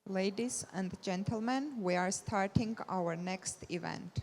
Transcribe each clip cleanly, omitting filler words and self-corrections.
Ladies and gentlemen, we are starting our next event.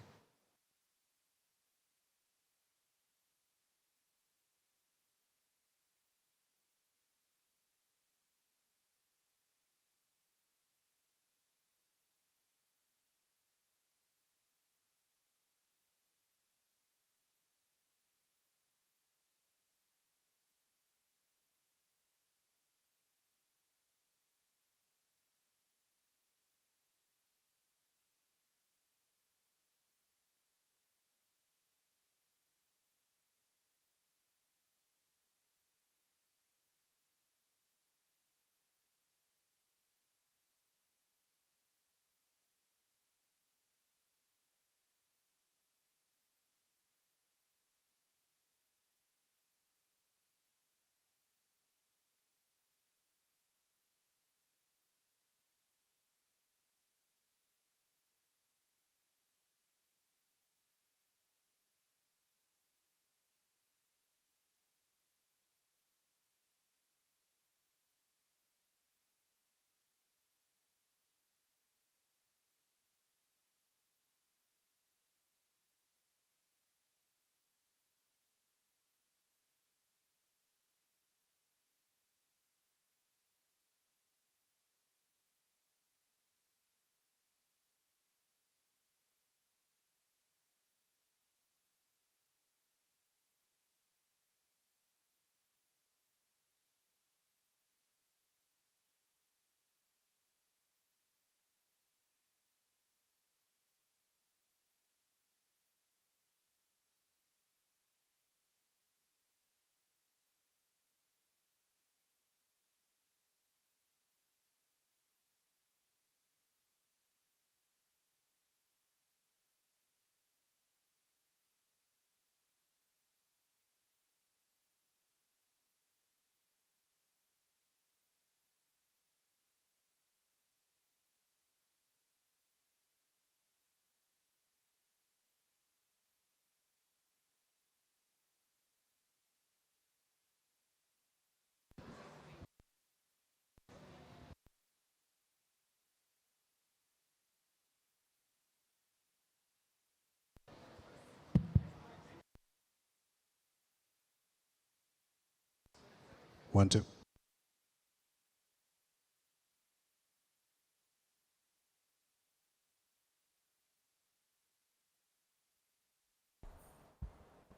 One, two.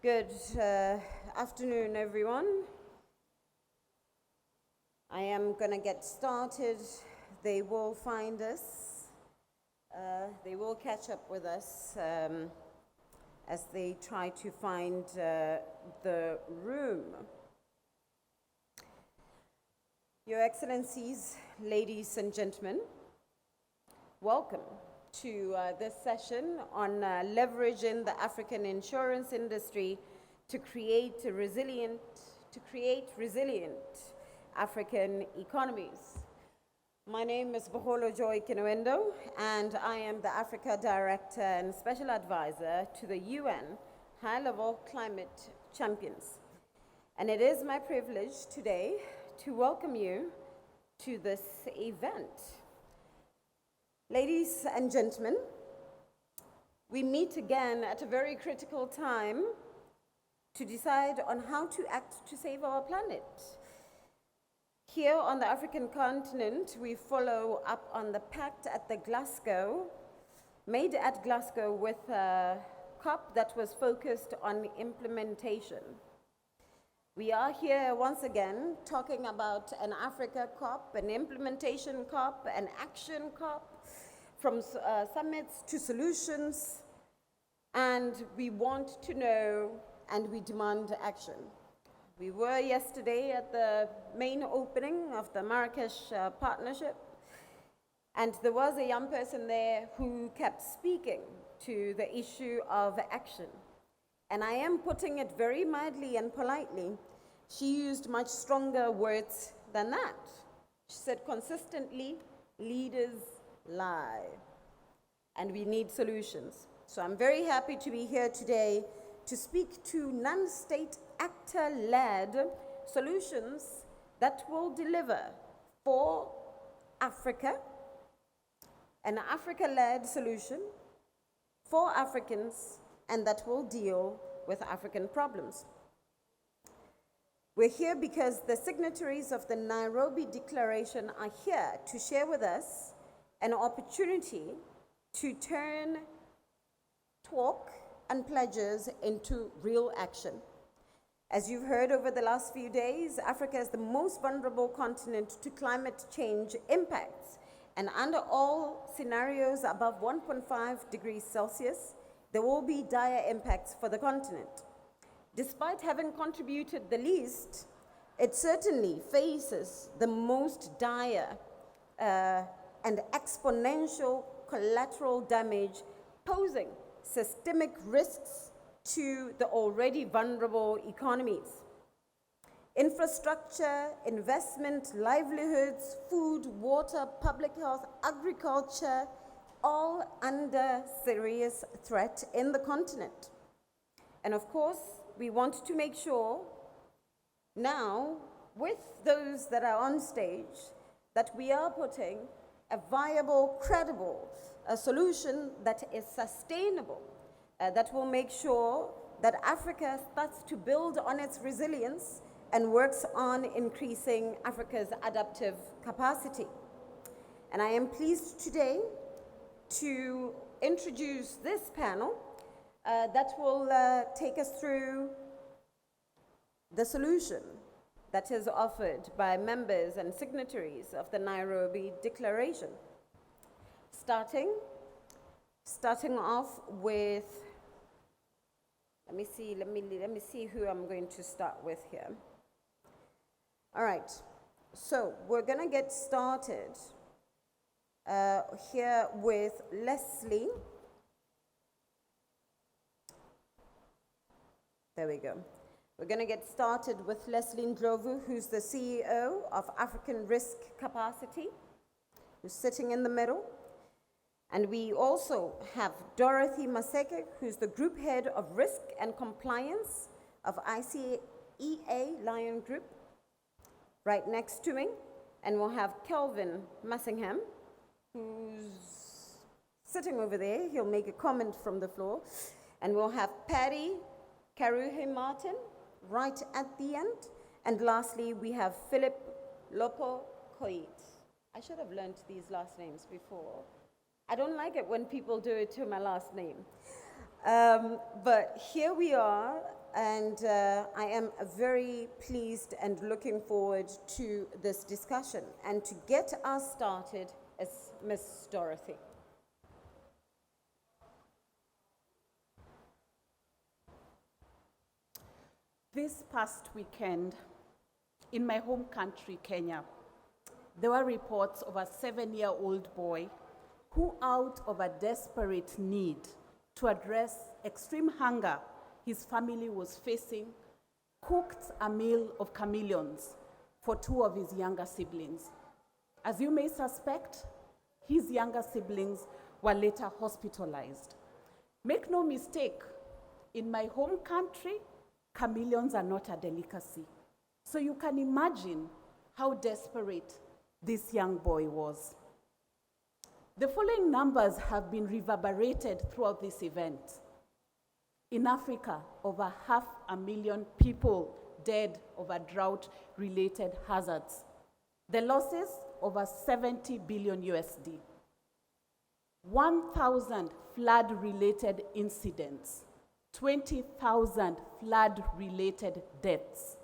Good afternoon, everyone. I am going to get started. They will find us. They will catch up with us as they try to find the room. Your Excellencies, ladies and gentlemen, welcome to this session on leveraging the African insurance industry to create resilient African economies. My name is Boholo Joy Kinuendo, and I am the Africa Director and Special Advisor to the UN High-Level Climate Champions. And it is my privilege today to welcome you to this event. Ladies and gentlemen, we meet again at a very critical time to decide on how to act to save our planet. Here on the African continent, we follow up on the pact at the made at Glasgow with a COP that was focused on implementation. We are here once again talking about an Africa COP, an implementation COP, an action COP, from summits to solutions, and we want to know and we demand action. We were yesterday at the main opening of the Marrakesh partnership, and there was a young person there who kept speaking to the issue of action. And I am putting it very mildly and politely. She used much stronger words than that. She said consistently, leaders lie, and we need solutions. So I'm very happy to be here today to speak to non-state actor-led solutions that will deliver for Africa an Africa-led solution for Africans, and that will deal with African problems. We're here because the signatories of the Nairobi Declaration are here to share with us an opportunity to turn talk and pledges into real action. As you've heard over the last few days, Africa is the most vulnerable continent to climate change impacts. And under all scenarios above 1.5 degrees Celsius, there will be dire impacts for the continent. Despite having contributed the least, it certainly faces the most dire and exponential collateral damage, posing systemic risks to the already vulnerable economies. Infrastructure, investment, livelihoods, food, water, public health, agriculture, all under serious threat in the continent. And of course, we want to make sure now, with those that are on stage, that we are putting a viable, credible solution that is sustainable, that will make sure that Africa starts to build on its resilience and works on increasing Africa's adaptive capacity. And I am pleased today to introduce this panel that will take us through the solution that is offered by members and signatories of the Nairobi Declaration. Starting off with, let me see who I'm going to start with here. All right, so we're gonna get started here with Leslie. There we go. We're going to get started with Leslie Ndlovu, who's the CEO of African Risk Capacity, who's sitting in the middle. And we also have Dorothy Maseke, who's the Group Head of Risk and Compliance of ICEA LION Group, right next to me. And we'll have Kelvin Massingham, who's sitting over there. He'll make a comment from the floor. And we'll have Patty Karuhe Martin, right at the end. And lastly, we have Philip Lopokoiyit. I should have learned these last names before. I don't like it when people do it to my last name. But here we are, and I am very pleased and looking forward to this discussion. And to get us started is Ms. Dorothy. This past weekend, in my home country, Kenya, there were reports of a 7-year-old boy who, out of a desperate need to address extreme hunger his family was facing, cooked a meal of chameleons for 2 of his younger siblings. As you may suspect, his younger siblings were later hospitalized. Make no mistake, in my home country, chameleons are not a delicacy. So you can imagine how desperate this young boy was. The following numbers have been reverberated throughout this event. In Africa, over 500,000 people dead of a drought-related hazards. The losses, over 70 billion USD. 1,000 flood-related incidents. 20,000 flood-related deaths.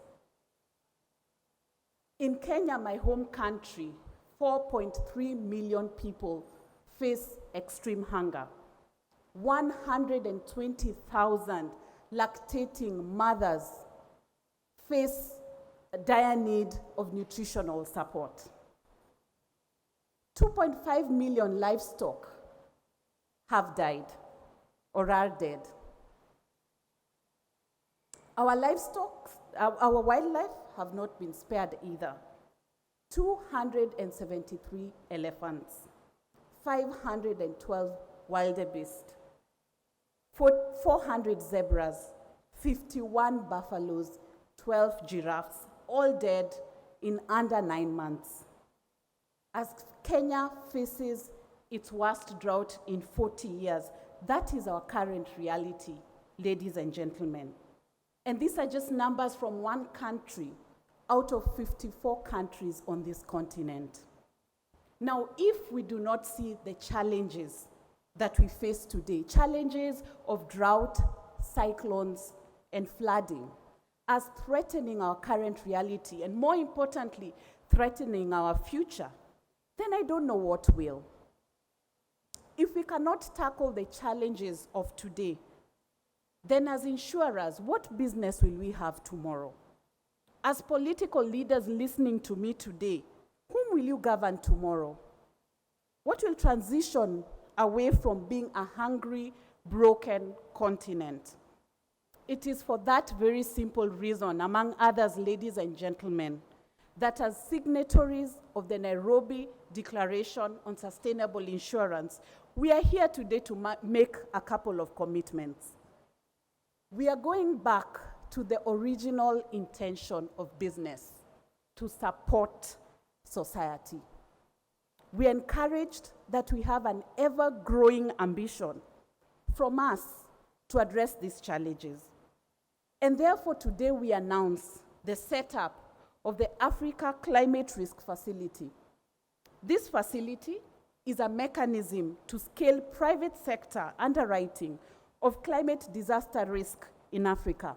In Kenya, my home country, 4.3 million people face extreme hunger. 120,000 lactating mothers face a dire need of nutritional support. 2.5 million livestock have died or are dead. Our wildlife have not been spared either. 273 elephants, 512 wildebeest, 400 zebras, 51 buffaloes, 12 giraffes, all dead in under 9 months. As Kenya faces its worst drought in 40 years. That is our current reality, ladies and gentlemen. And these are just numbers from one country out of 54 countries on this continent. Now, if we do not see the challenges that we face today, challenges of drought, cyclones, and flooding, as threatening our current reality, and more importantly, threatening our future, then I don't know what will. If we cannot tackle the challenges of today, then as insurers, what business will we have tomorrow? As political leaders listening to me today, whom will you govern tomorrow? What will transition away from being a hungry, broken continent? It is for that very simple reason, among others, ladies and gentlemen, that as signatories of the Nairobi Declaration on Sustainable Insurance, we are here today to make a couple of commitments. We are going back to the original intention of business, to support society. We are encouraged that we have an ever-growing ambition from us to address these challenges. And therefore, today we announce the setup of the Africa Climate Risk Facility. This facility is a mechanism to scale private sector underwriting of climate disaster risk in Africa.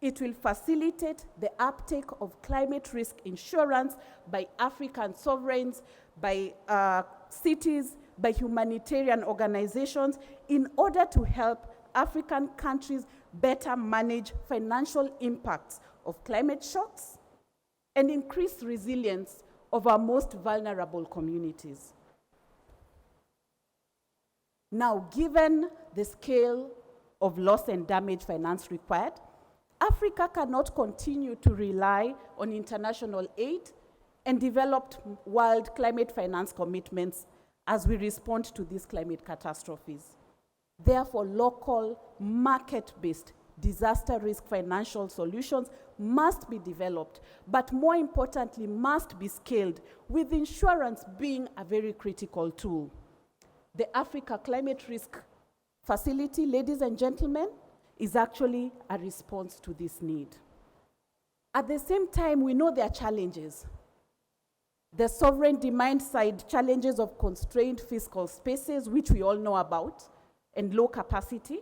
It will facilitate the uptake of climate risk insurance by African sovereigns, by cities, by humanitarian organizations, in order to help African countries better manage financial impacts of climate shocks and increase resilience of our most vulnerable communities. Now, given the scale of loss and damage finance required, Africa cannot continue to rely on international aid and developed world climate finance commitments as we respond to these climate catastrophes. Therefore, local, market-based disaster risk financial solutions must be developed, but more importantly, must be scaled, with insurance being a very critical tool. The Africa Climate Risk Facility, ladies and gentlemen, is actually a response to this need. At the same time, we know there are challenges. The sovereign demand side challenges of constrained fiscal spaces, which we all know about, and low capacity,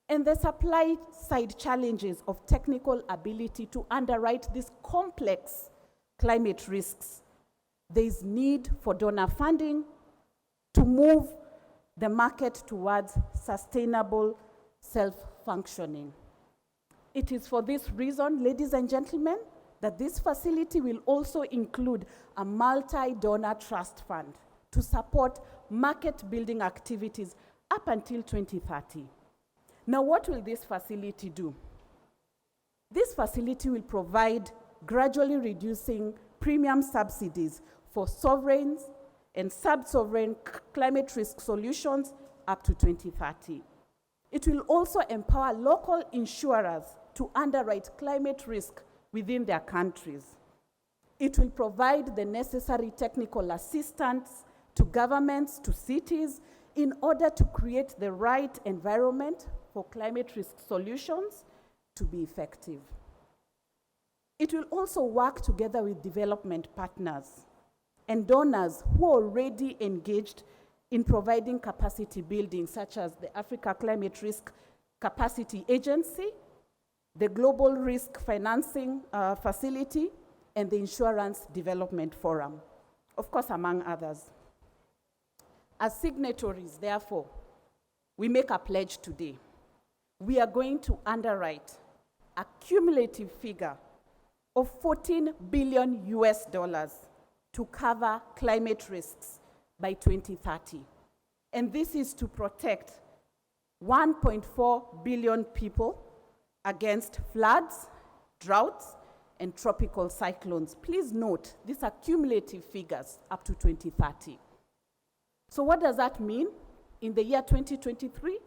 and the supply side challenges of technical ability to underwrite these complex climate risks. There is need for donor funding to move the market towards sustainable self-functioning. It is for this reason, ladies and gentlemen, that this facility will also include a multi-donor trust fund to support market-building activities up until 2030. Now, what will this facility do? This facility will provide gradually reducing premium subsidies for sovereigns and sub-sovereign climate risk solutions up to 2030. It will also empower local insurers to underwrite climate risk within their countries. It will provide the necessary technical assistance to governments, to cities, in order to create the right environment for climate risk solutions to be effective. It will also work together with development partners and donors who are already engaged in providing capacity building, such as the Africa Climate Risk Capacity Agency, the Global Risk Financing Facility, and the Insurance Development Forum, of course, among others. As signatories, therefore, we make a pledge today. We are going to underwrite a cumulative figure of $14 billion to cover climate risks by 2030. And this is to protect 1.4 billion people against floods, droughts, and tropical cyclones. Please note, these are cumulative figures up to 2030. So what does that mean? In the year 2023,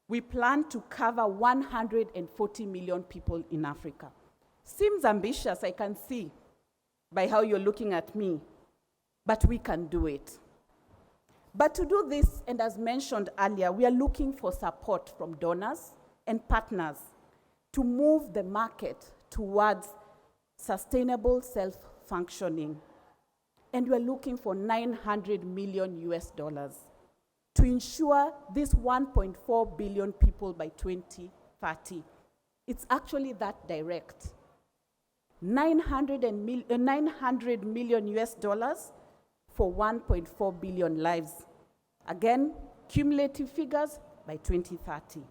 we plan to cover 140 million people in Africa. Seems ambitious, I can see, by how you're looking at me, but we can do it. But to do this, and as mentioned earlier, we are looking for support from donors and partners to move the market towards sustainable self-functioning. And we're looking for 900 million US dollars to ensure this 1.4 billion people by 2030. It's actually that direct. 900 million US dollars for 1.4 billion lives. Again, cumulative figures by 2030.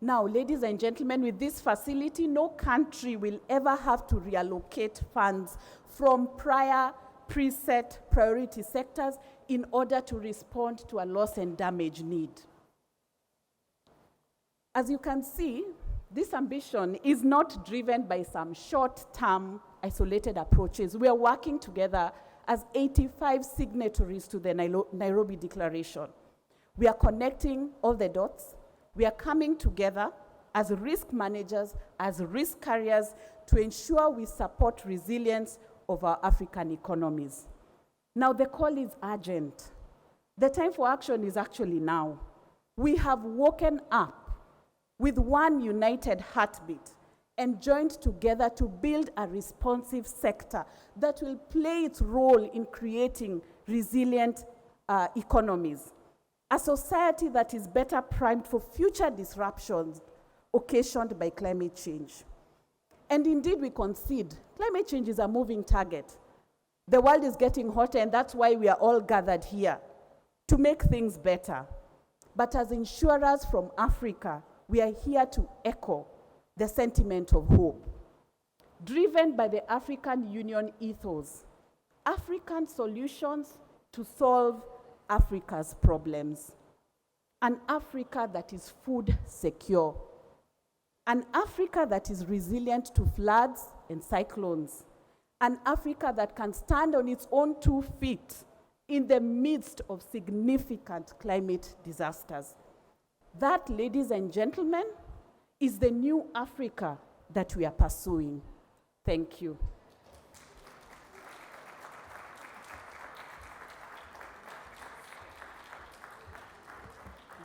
Now, ladies and gentlemen, with this facility, no country will ever have to reallocate funds from prior preset priority sectors in order to respond to a loss and damage need. As you can see, this ambition is not driven by some short-term isolated approaches. We are working together as 85 signatories to the Nairobi Declaration. We are connecting all the dots. We are coming together as risk managers, as risk carriers, to ensure we support resilience of our African economies. Now, the call is urgent. The time for action is actually now. We have woken up with one united heartbeat and joined together to build a responsive sector that will play its role in creating resilient economies. A society that is better primed for future disruptions occasioned by climate change. And indeed, we concede, climate change is a moving target. The world is getting hotter, and that's why we are all gathered here, to make things better. But as insurers from Africa, we are here to echo the sentiment of hope. Driven by the African Union ethos, African solutions to solve Africa's problems. An Africa that is food secure. An Africa that is resilient to floods and cyclones. An Africa that can stand on its own 2 feet in the midst of significant climate disasters. That, ladies and gentlemen, is the new Africa that we are pursuing. Thank you.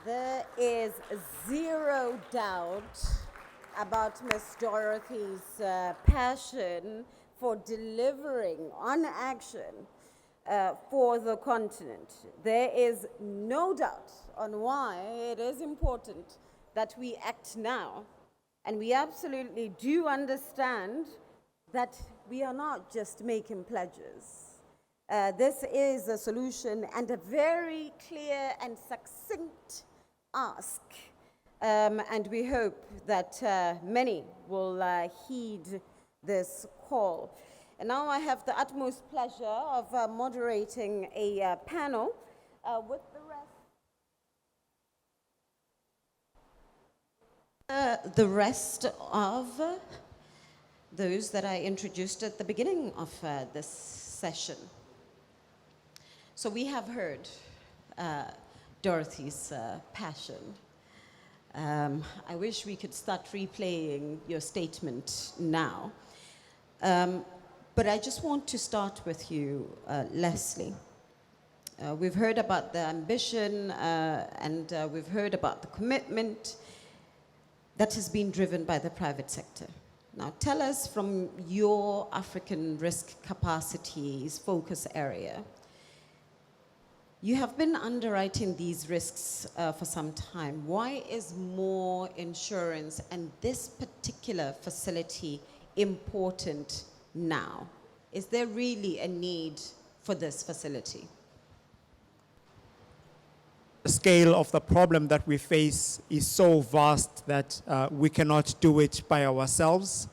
There is zero doubt about Ms. Dorothy's passion for delivering on action for the continent. There is no doubt on why it is important that we act now. And we absolutely do understand that we are not just making pledges. This is a solution and a very clear and succinct ask. And we hope that many will heed this call. And now I have the utmost pleasure of moderating a panel with the rest of those that I introduced at the beginning of this session. So we have heard Dorothy's passion. I wish we could start replaying your statement now. But I just want to start with you, Leslie. We've heard about the ambition and we've heard about the commitment that has been driven by the private sector. Now tell us from your African risk capacities focus area, you have been underwriting these risks for some time. Why is more insurance and this particular facility important now? Is there really a need for this facility? The scale of the problem that we face is so vast that we cannot do it by ourselves.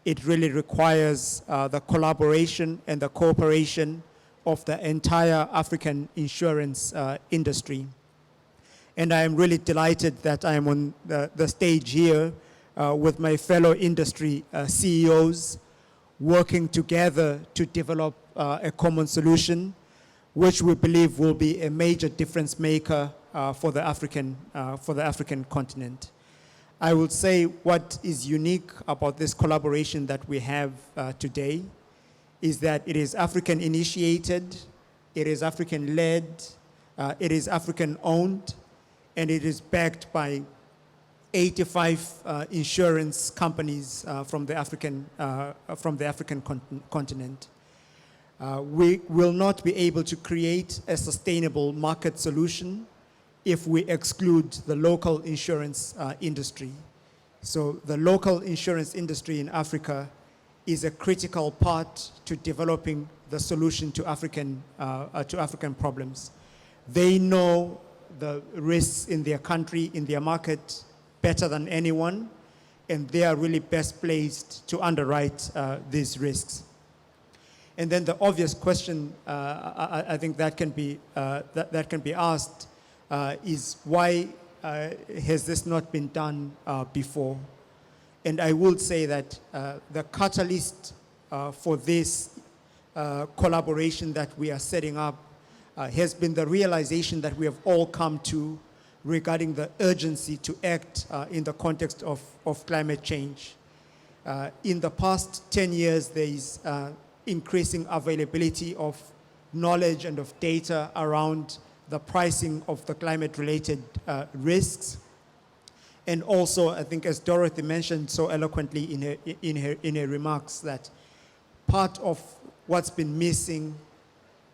It really requires the collaboration and the cooperation of the entire African insurance industry. And I am really delighted that I am on the stage here with my fellow industry CEOs, working together to develop a common solution, which we believe will be a major difference maker for the African continent. I would say what is unique about this collaboration that we have today is that it is African initiated, it is African led, It is African owned, and it is backed by 85 insurance companies from the African continent. We will not be able to create a sustainable market solution if we exclude the local insurance industry. So the local insurance industry in Africa is a critical part to developing the solution to African problems. They know the risks in their country, in their market, better than anyone, and they are really best placed to underwrite these risks. And then the obvious question I think that can be asked is why has this not been done before? And I would say that the catalyst for this collaboration that we are setting up has been the realization that we have all come to regarding the urgency to act in the context of climate change. In the past 10 years, there is increasing availability of knowledge and of data around the pricing of the climate-related risks. And also, I think as Dorothy mentioned so eloquently in her remarks, that part of what's been missing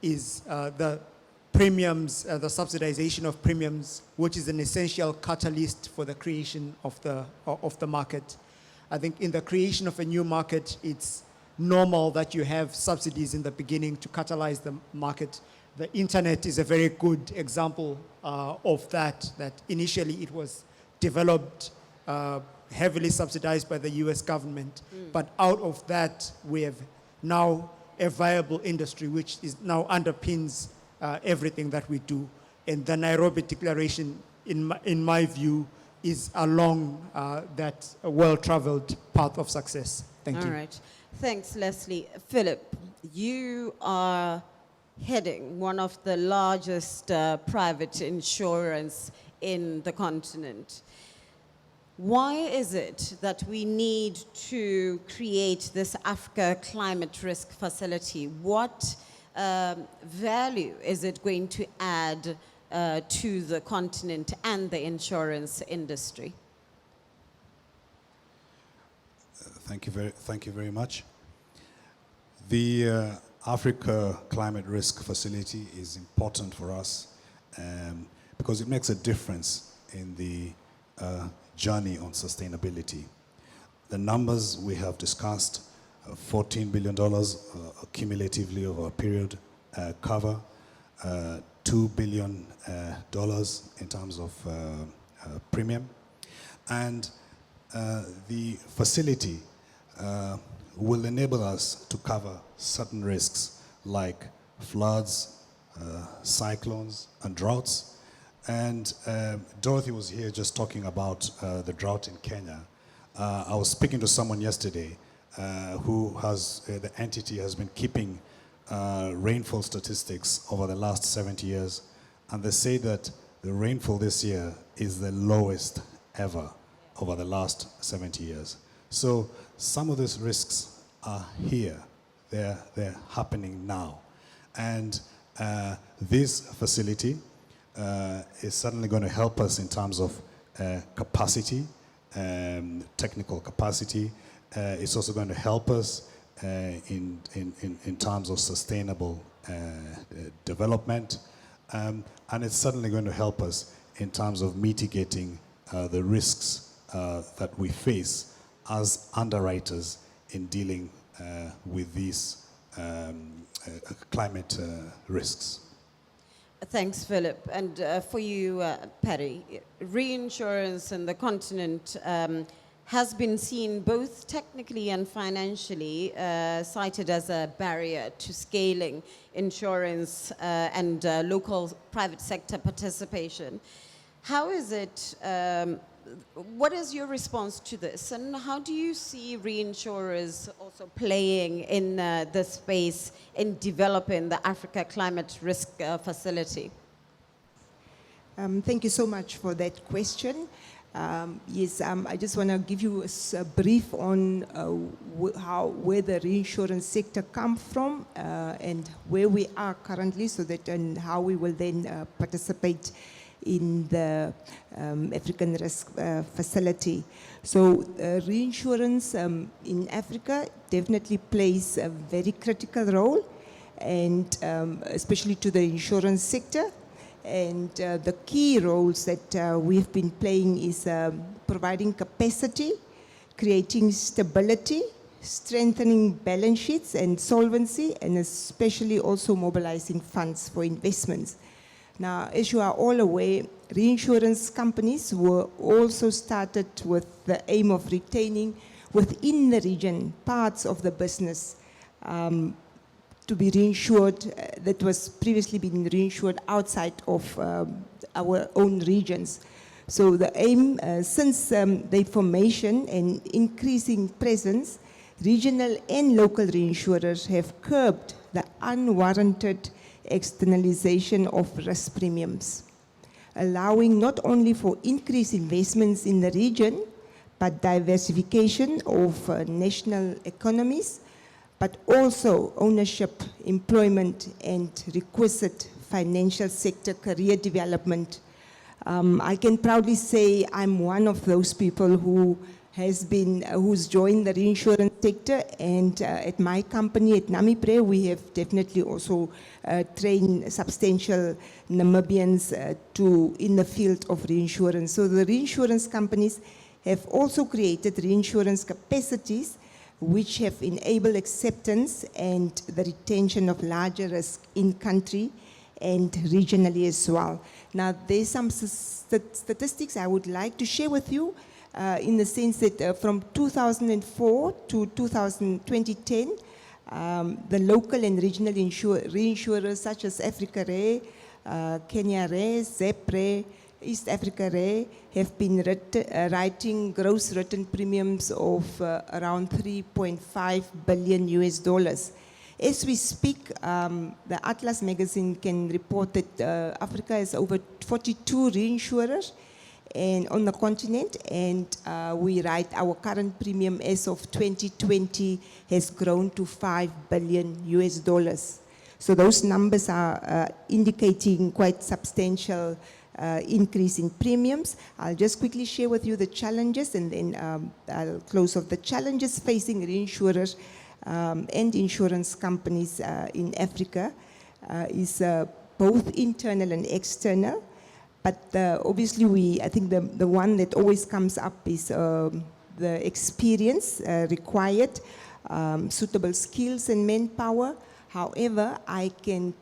is the premiums, the subsidization of premiums, which is an essential catalyst for the creation of the market. I think in the creation of a new market, it's normal that you have subsidies in the beginning to catalyze the market. The internet is a very good example of that initially it was developed heavily subsidized by the US government. But out of that, we have now a viable industry which is now underpins everything that we do. And the Nairobi Declaration, in my view, is along that well-traveled path of success. Thank you. All right. Thanks, Leslie. Philip, you are heading one of the largest private insurance in the continent. Why is it that we need to create this Africa Climate Risk Facility? What value is it going to add to the continent and the insurance industry? Thank you very much. The Africa Climate Risk Facility is important for us because it makes a difference in the journey on sustainability. The numbers we have discussed, $14 billion cumulatively over a period, cover $2 billion in terms of premium. And the facility will enable us to cover certain risks like floods, cyclones, and droughts. And Dorothy was here just talking about the drought in Kenya. I was speaking to someone yesterday who has, the entity has been keeping rainfall statistics over the last 70 years. And they say that the rainfall this year is the lowest ever over the last 70 years. So some of these risks are here. They're happening now. And this facility is certainly going to help us in terms of capacity, technical capacity. It's also going to help us in terms of sustainable development. And it's certainly going to help us in terms of mitigating the risks that we face as underwriters in dealing with these climate risks. Thanks, Philip. And for you, Patty, reinsurance in the continent has been seen both technically and financially cited as a barrier to scaling insurance and local private sector participation. How is it, what is your response to this? And how do you see reinsurers also playing in the space in developing the Africa Climate Risk Facility? Thank you so much for that question. Yes, I just want to give you a brief on where the reinsurance sector comes from and where we are currently, so that and how we will then participate in the African Risk Facility. So reinsurance in Africa definitely plays a very critical role, and especially to the insurance sector. And the key roles that we've been playing is providing capacity, creating stability, strengthening balance sheets and solvency, and especially also mobilizing funds for investments. Now, as you are all aware, reinsurance companies were also started with the aim of retaining within the region parts of the business to be reinsured that was previously been reinsured outside of our own regions. So the aim, since the formation and increasing presence, regional and local reinsurers have curbed the unwarranted externalization of risk premiums, allowing not only for increased investments in the region, but diversification of national economies, but also ownership, employment, and requisite financial sector career development. I can proudly say I'm one of those people who has been, who's joined the reinsurance sector, and at my company at Namipre, we have definitely also trained substantial Namibians in the field of reinsurance. So the reinsurance companies have also created reinsurance capacities which have enabled acceptance and the retention of larger risk in country and regionally as well. Now, there's some statistics I would like to share with you in the sense that from 2004 to 2010, the local and regional reinsurers such as Africa Re, Kenya Re, ZEP Re, East Africa Re have been writing gross written premiums of around 3.5 billion US dollars. As we speak, the Atlas magazine can report that Africa has over 42 reinsurers and on the continent, and we write our current premium as of 2020 has grown to 5 billion US dollars. So those numbers are indicating quite substantial increase in premiums. I'll just quickly share with you the challenges, and then I'll close off. The challenges facing reinsurers and insurance companies in Africa is both internal and external. But obviously, I think the one that always comes up is the experience required, suitable skills and manpower. However, I can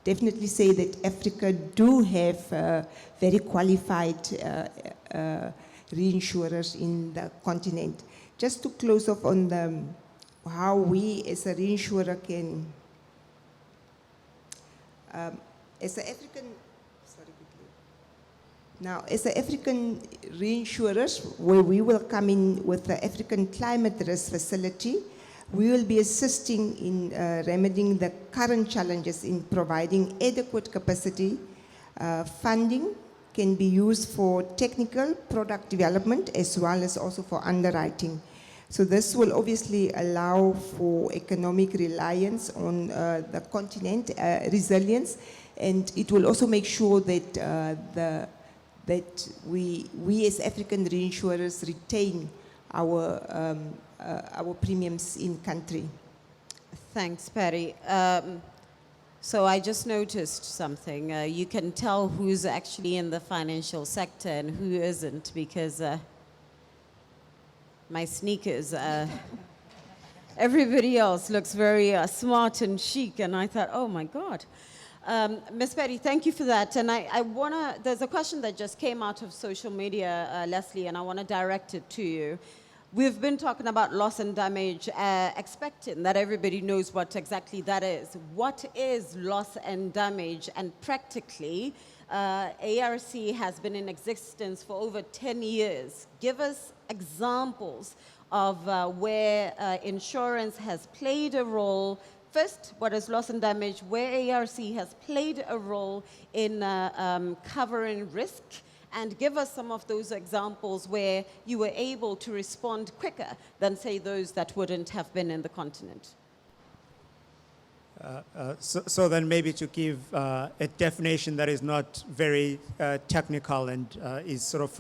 definitely say that Africa do have very qualified reinsurers in the continent. Just to close off on how we as a reinsurer can, as an African reinsurers, where we will come in with the African Climate Risk Facility, we will be assisting in remedying the current challenges in providing adequate capacity. Funding can be used for technical product development as well as also for underwriting. So this will obviously allow for economic reliance on the continent, resilience, and it will also make sure that that we as African reinsurers retain our premiums in country. Thanks, Patty. So I just noticed something. You can tell who's actually in the financial sector and who isn't, because my sneakers, everybody else looks very smart and chic, and I thought, oh my God. Ms. Patty, thank you for that. And I want to, there's a question that just came out of social media, Leslie, and I want to direct it to you. We've been talking about loss and damage, expecting that everybody knows what exactly that is. What is loss and damage? And practically, ARC has been in existence for over 10 years. Give us examples of where insurance has played a role. First, what is loss and damage, where ARC has played a role in covering risk, and give us some of those examples where you were able to respond quicker than, say, those that wouldn't have been in the continent. So then maybe to give a definition that is not very technical and is sort of...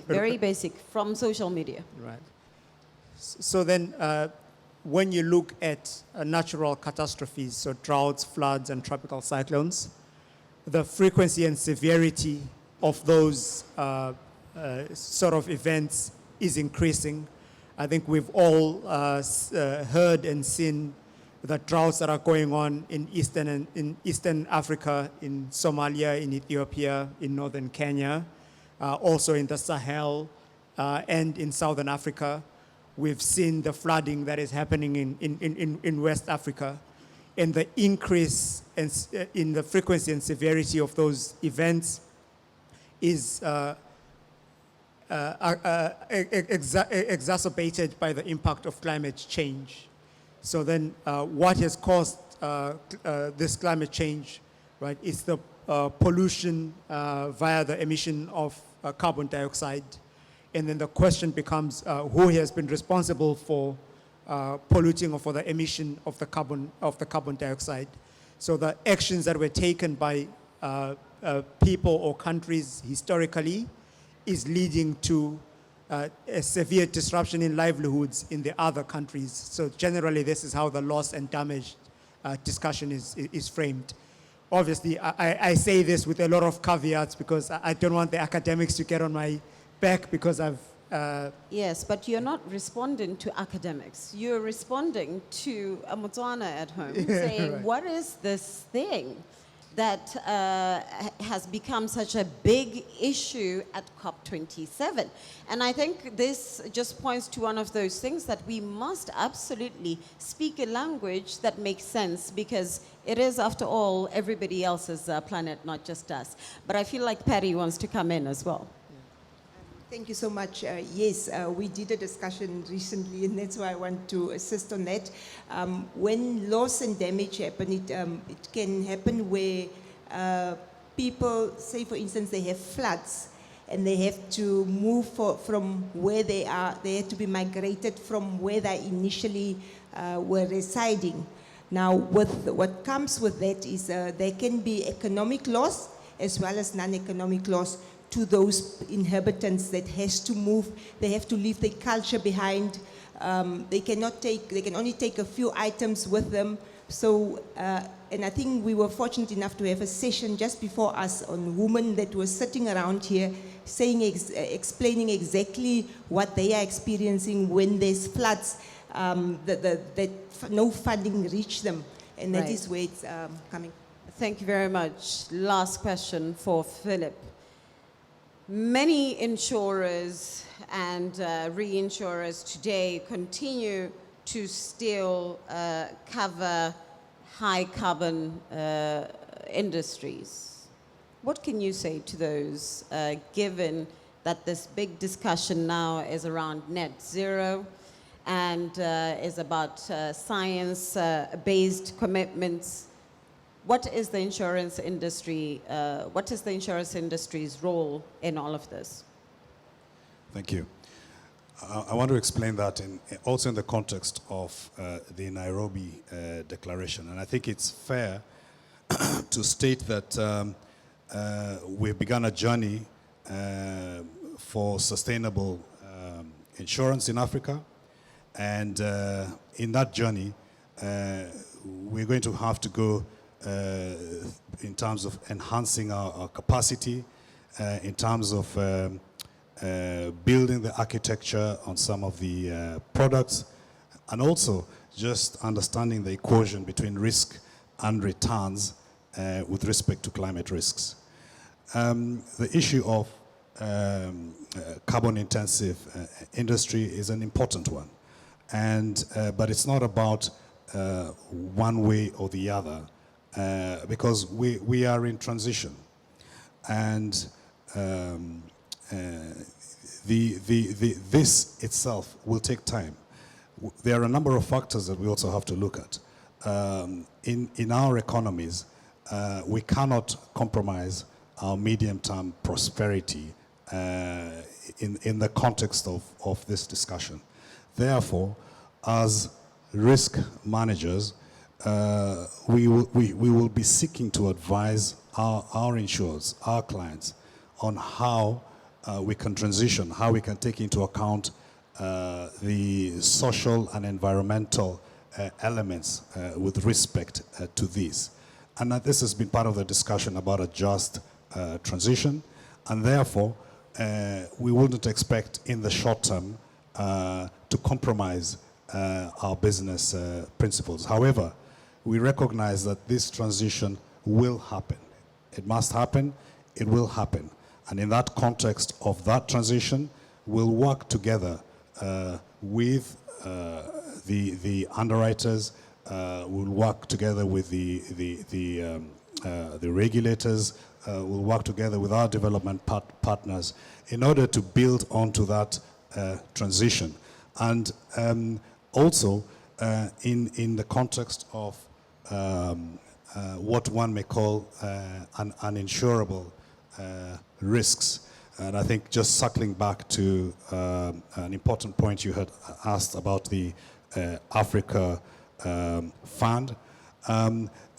Very basic, from social media. Right. So then when you look at natural catastrophes, so droughts, floods, and tropical cyclones, the frequency and severity of those sort of events is increasing. I think we've all heard and seen the droughts that are going on in Eastern Africa, in Somalia, in Ethiopia, in northern Kenya, also in the Sahel, and in Southern Africa. We've seen the flooding that is happening in West Africa. And the increase in the frequency and severity of those events is exacerbated by the impact of climate change. So then what has caused this climate change, right, is the pollution via the emission of carbon dioxide. And then the question becomes who has been responsible for polluting or for the emission of the carbon dioxide. So the actions that were taken by people or countries historically is leading to a severe disruption in livelihoods in the other countries. So generally, this is how the loss and damage discussion is framed. Obviously, I say this with a lot of caveats because I don't want the academics to get on my back because I've... Yes, but you're not responding to academics. You're responding to a Motswana at home saying, right. What is this thing that has become such a big issue at COP27? And I think this just points to one of those things that we must absolutely speak a language that makes sense, because it is, after all, everybody else's planet, not just us. But I feel like Patty wants to come in as well. Thank you so much. Yes, we did a discussion recently, and that's why I want to assist on that. When loss and damage happen, it can happen where people, say for instance, they have floods, and they have to move from where they are. They have to be migrated from where they initially were residing. Now, what comes with that is there can be economic loss as well as non-economic loss to those inhabitants that has to move. They have to leave their culture behind. They can only take a few items with them. So, and I think we were fortunate enough to have a session just before us on women that were sitting around here saying, explaining exactly what they are experiencing when there's floods, that no funding reach them. And that Right. is where it's coming. Thank you very much. Last question for Philip. Many insurers and reinsurers today continue to still cover high carbon industries. What can you say to those, given that this big discussion now is around net zero and is about science-based commitments? What is the insurance industry? What is the insurance industry's role in all of this? Thank you. I want to explain that also in the context of the Nairobi Declaration. And I think it's fair to state that we've begun a journey for sustainable insurance in Africa. And in that journey, we're going to have to go in terms of enhancing our capacity, in terms of building the architecture on some of the products, and also just understanding the equation between risk and returns with respect to climate risks. The issue of carbon-intensive industry is an important one, but it's not about one way or the other. Because we are in transition, and this itself will take time. There are a number of factors that we also have to look at. In our economies, we cannot compromise our medium-term prosperity in the context of this discussion. Therefore, as risk managers, we will be seeking to advise our insurers, our clients, on how we can transition, how we can take into account the social and environmental elements with respect to these. And this has been part of the discussion about a just transition, and therefore we wouldn't expect in the short term to compromise our business principles. However, we recognize that this transition will happen. It must happen, it will happen. And in that context of that transition, we'll work together with the underwriters, we'll work together with the regulators, we'll work together with our development partners in order to build onto that transition. And also in the context of what one may call uninsurable risks. And I think just circling back to an important point you had asked about the Africa Fund,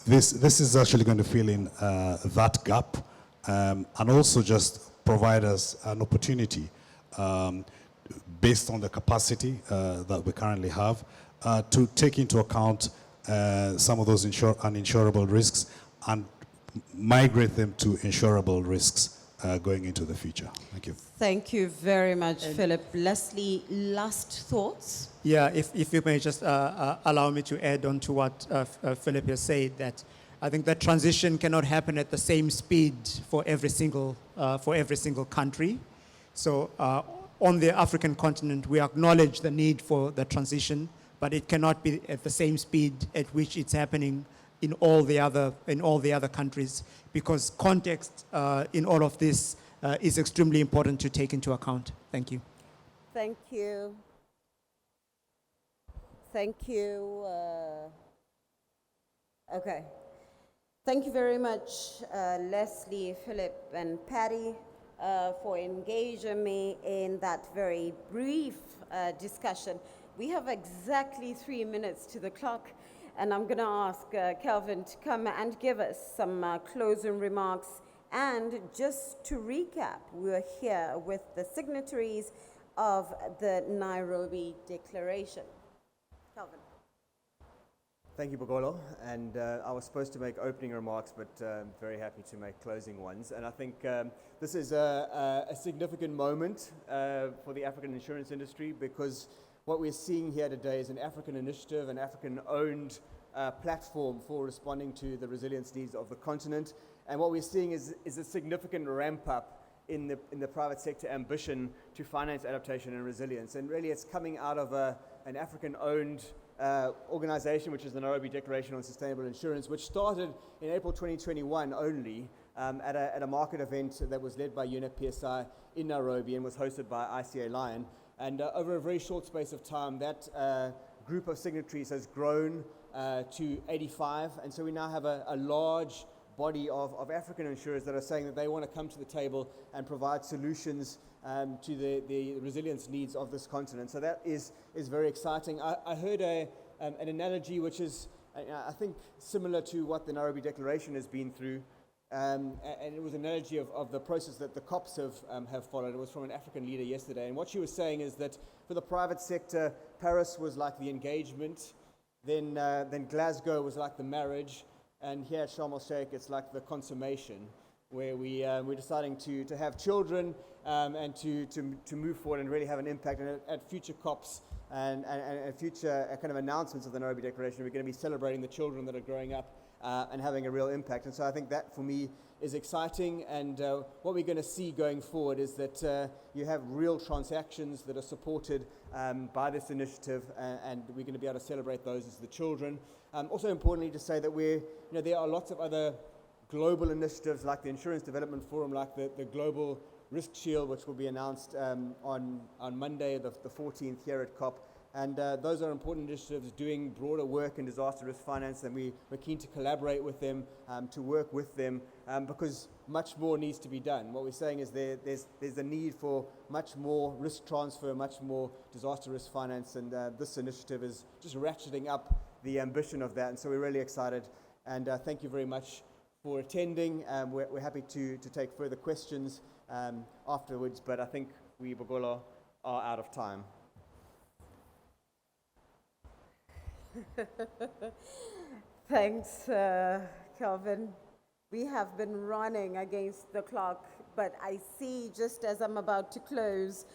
this is actually going to fill in that gap and also just provide us an opportunity based on the capacity that we currently have to take into account some of those uninsurable risks and migrate them to insurable risks going into the future. Thank you. Thank you very much, Philip. Leslie, last thoughts? Yeah, if you may just allow me to add on to what Philip has said, that I think that transition cannot happen at the same speed for every single country. So on the African continent, we acknowledge the need for the transition, but it cannot be at the same speed at which it's happening in all the other countries, because context in all of this is extremely important to take into account. Thank you. Thank you. Thank you. Okay. Thank you very much, Leslie, Philip, and Patty, for engaging me in that very brief discussion. We have exactly 3 minutes to the clock, and I'm going to ask Kelvin to come and give us some closing remarks. And just to recap, we're here with the signatories of the Nairobi Declaration. Kelvin. Thank you, Bogolo. And I was supposed to make opening remarks, but I'm very happy to make closing ones. And I think this is a significant moment for the African insurance industry, because what we're seeing here today is an African initiative, an African-owned platform for responding to the resilience needs of the continent. And what we're seeing is a significant ramp-up in the private sector ambition to finance adaptation and resilience. And really, it's coming out of an African-owned organization, which is the Nairobi Declaration on Sustainable Insurance, which started in April 2021 only at a market event that was led by UNEP PSI in Nairobi and was hosted by ICEA LION. And over a very short space of time, that group of signatories has grown to 85. And so we now have a large body of African insurers that are saying that they want to come to the table and provide solutions to the resilience needs of this continent. So that is very exciting. I heard an analogy which is, I think, similar to what the Nairobi Declaration has been through. And it was an analogy of the process that the COPs have followed. It was from an African leader yesterday. And what she was saying is that for the private sector, Paris was like the engagement, then Glasgow was like the marriage, and here at Sharm el-Sheikh, it's like the consummation, where we're deciding to have children and to move forward and really have an impact. And at future COPs and future kind of announcements of the Nairobi Declaration, we're going to be celebrating the children that are growing up and having a real impact. And so I think that, for me, is exciting. And what we're going to see going forward is that you have real transactions that are supported by this initiative, and we're going to be able to celebrate those as the children. Also importantly to say that there are lots of other global initiatives like the Insurance Development Forum, like the Global Risk Shield, which will be announced on Monday, the 14th, here at COP, And those are important initiatives doing broader work in disaster risk finance, and we're keen to collaborate with them, to work with them, because much more needs to be done. What we're saying is there's a need for much more risk transfer, much more disaster risk finance, and this initiative is just ratcheting up the ambition of that. And so we're really excited, and thank you very much for attending. We're happy to take further questions afterwards, but I think we, Bogolo, are out of time. Thanks, Kelvin. We have been running against the clock, but I see, just as I'm about to close,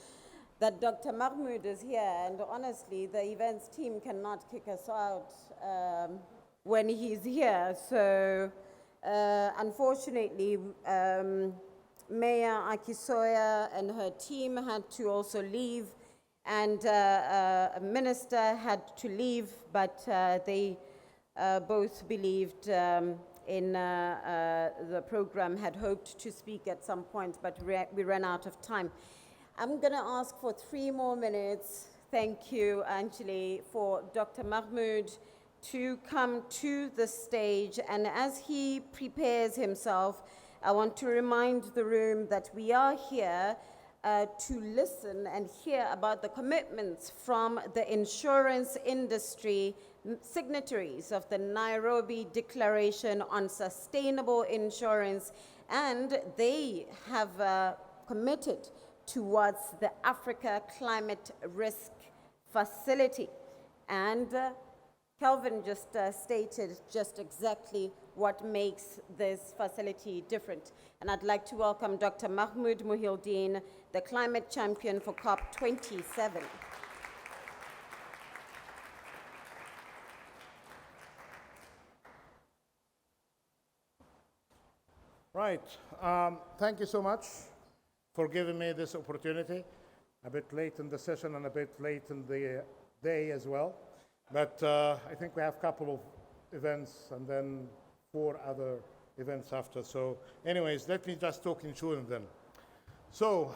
that Dr. Mahmoud is here, and honestly, the events team cannot kick us out when he's here. So, unfortunately, Mayor Akisoya and her team had to also leave, and a minister had to leave, but they both believed in the program, had hoped to speak at some point, but we ran out of time. I'm going to ask for 3 more minutes. Thank you, Anjali, for Dr. Mahmoud to come to the stage. And as he prepares himself, I want to remind the room that we are here to listen and hear about the commitments from the insurance industry, signatories of the Nairobi Declaration on Sustainable Insurance, and they have committed towards the Africa Climate Risk Facility. And Kelvin just stated just exactly what makes this facility different. And I'd like to welcome Dr. Mahmoud Muhyiddin, the climate champion for COP27. Right. Thank you so much for giving me this opportunity. A bit late in the session and a bit late in the day as well. But I think we have a couple of events and then 4 other events after. So anyways, let me just talk insurance then. So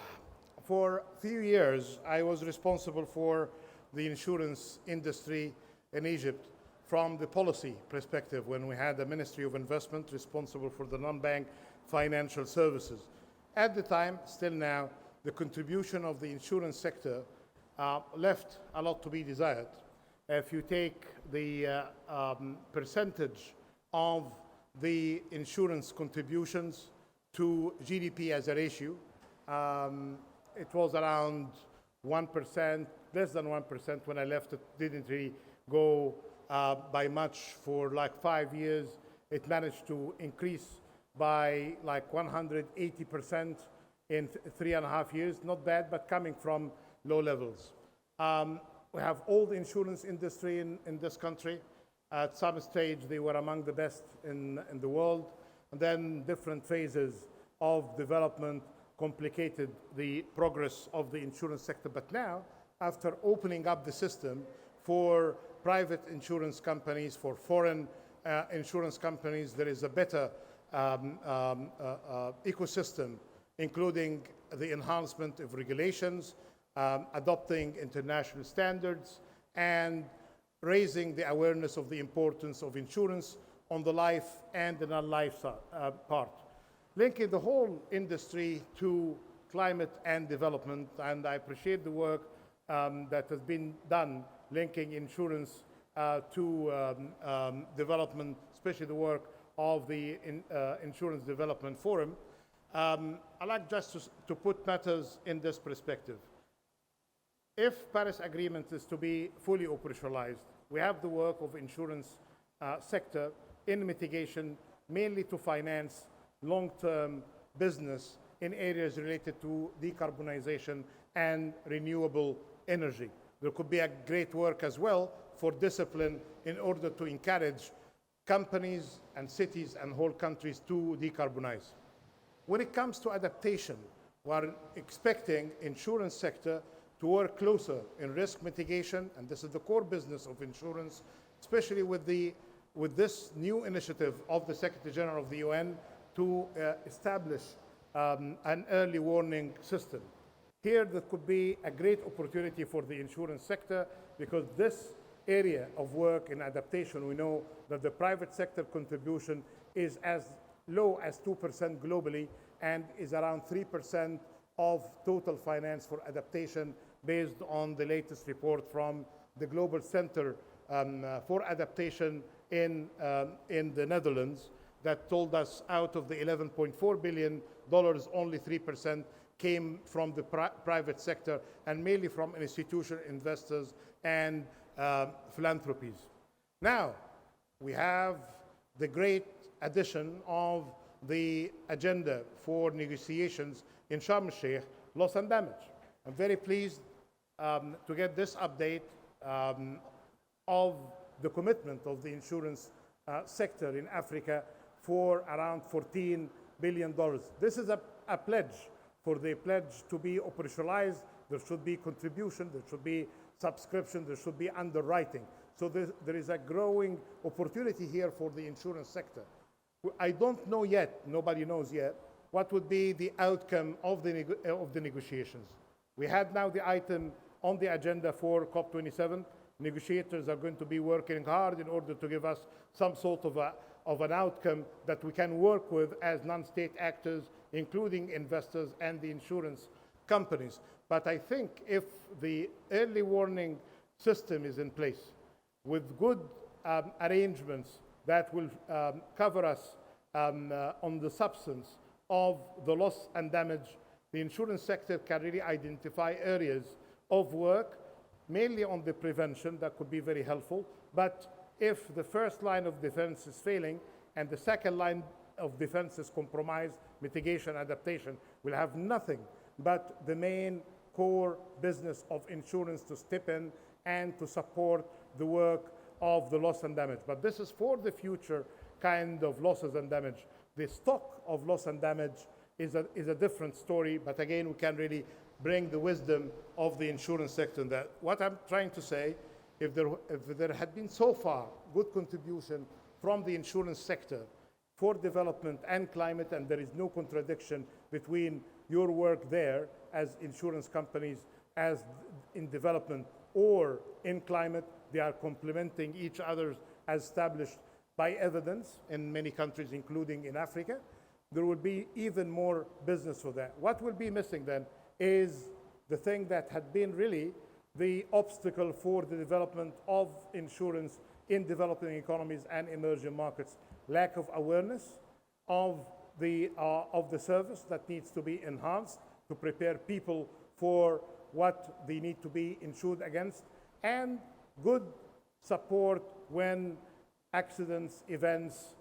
for a few years, I was responsible for the insurance industry in Egypt from the policy perspective, when we had the Ministry of Investment responsible for the non-bank financial services. At the time, still now, the contribution of the insurance sector left a lot to be desired. If you take the percentage of the insurance contributions to GDP as a ratio, it was around 1%, less than 1% when I left. It didn't really go by much for like 5 years. It managed to increase by like 180% in 3.5 years. Not bad, but coming from low levels. We have all the insurance industry in this country. At some stage, they were among the best in the world. And then different phases of development complicated the progress of the insurance sector. But now, after opening up the system for private insurance companies, for foreign insurance companies, there is a better ecosystem, including the enhancement of regulations, adopting international standards, and raising the awareness of the importance of insurance on the life and the non-life part. Linking the whole industry to climate and development, and I appreciate the work that has been done linking insurance to development, especially the work of the Insurance Development Forum. I'd like just to put matters in this perspective. If Paris Agreement is to be fully operationalized, we have the work of insurance sector in mitigation, mainly to finance long-term business in areas related to decarbonization and renewable energy. There could be a great work as well for discipline in order to encourage companies and cities and whole countries to decarbonize. When it comes to adaptation, we're expecting insurance sector to work closer in risk mitigation, and this is the core business of insurance, especially with this new initiative of the Secretary General of the UN to establish an early warning system. Here, there could be a great opportunity for the insurance sector because this area of work in adaptation, we know that the private sector contribution is as low as 2% globally and is around 3% of total finance for adaptation based on the latest report from the Global Center for Adaptation in the Netherlands that told us out of the $11.4 billion, only 3% came from the private sector and mainly from institutional investors and philanthropies. Now, we have the great addition of the agenda for negotiations in Sharm el-Sheikh, loss and damage. I'm very pleased to get this update of the commitment of the insurance sector in Africa for around $14 billion. This is a pledge. For the pledge to be operationalized, there should be contribution, there should be subscription, there should be underwriting. So there is a growing opportunity here for the insurance sector. I don't know yet, nobody knows yet, what would be the outcome of the negotiations. We had now the item on the agenda for COP27. Negotiators are going to be working hard in order to give us some sort of an outcome that we can work with as non-state actors, including investors and the insurance companies. But I think if the early warning system is in place with good arrangements that will cover us on the substance of the loss and damage, the insurance sector can really identify areas of work, mainly on the prevention, that could be very helpful. But if the first line of defense is failing and the second line of defense is compromised, mitigation, adaptation will have nothing but the main core business of insurance to step in and to support the work of the loss and damage. But this is for the future kind of losses and damage. The stock of loss and damage is a different story, but again, we can really bring the wisdom of the insurance sector in that. What I'm trying to say, if there had been so far good contribution from the insurance sector for development and climate, and there is no contradiction between your work there as insurance companies, as in development or in climate, they are complementing each other as established by evidence in many countries, including in Africa, there will be even more business for that. What will be missing then is the thing that had been really the obstacle for the development of insurance in developing economies and emerging markets. Lack of awareness of the service that needs to be enhanced to prepare people for what they need to be insured against, and good support when accidents, events,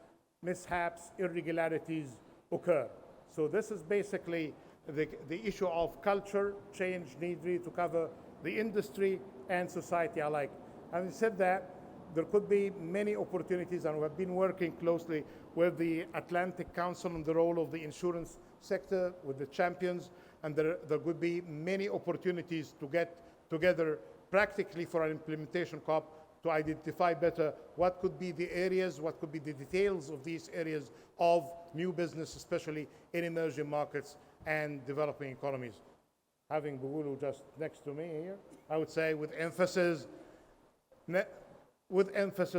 mishaps, irregularities occur. So this is basically the issue of culture change needed to cover the industry and society alike. Having said that, there could be many opportunities, and we have been working closely with the Atlantic Council on the role of the insurance sector, with the champions, and there could be many opportunities to get together practically for an implementation COP to identify better what could be the areas, what could be the details of these areas of new business, especially in emerging markets and developing economies. Having Bugulu just next to me here, I would say with emphasis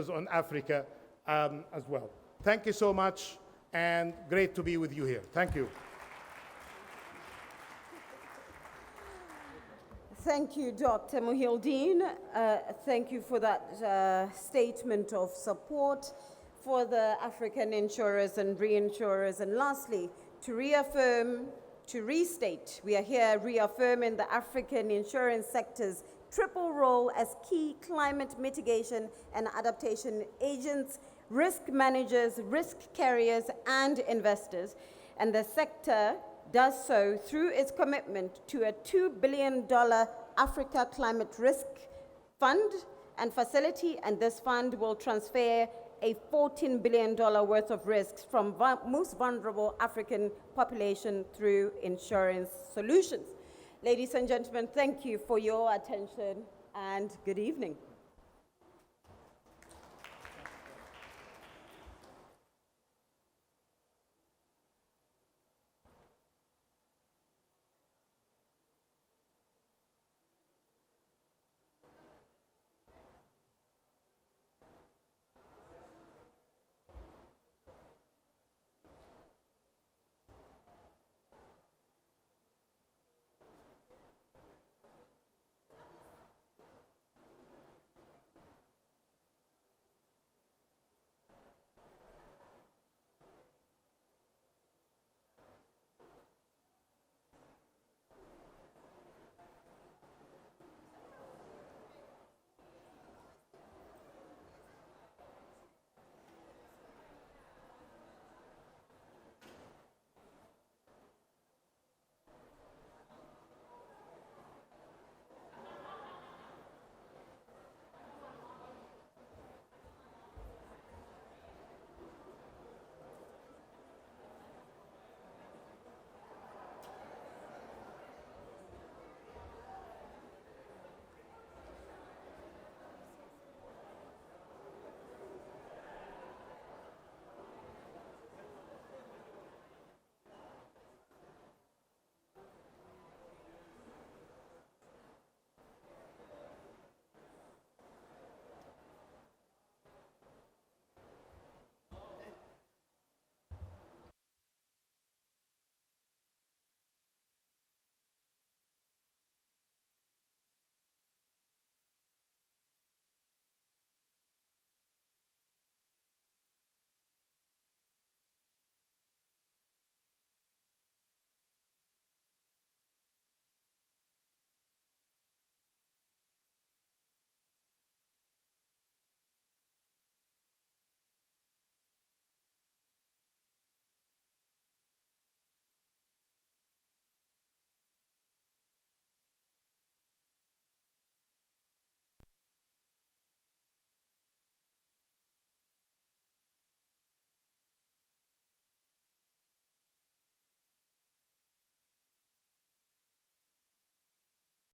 on Africa as well. Thank you so much, and great to be with you here. Thank you. Thank you, Dr. Muhyiddin. Thank you for that statement of support for the African insurers and reinsurers. And lastly, to reaffirm, to restate, we are here reaffirming the African insurance sector's triple role as key climate mitigation and adaptation agents, risk managers, risk carriers, and investors. And the sector does so through its commitment to a $2 billion Africa Climate Risk Fund and facility, and this fund will transfer a $14 billion worth of risks from most vulnerable African population through insurance solutions. Ladies and gentlemen, thank you for your attention and good evening.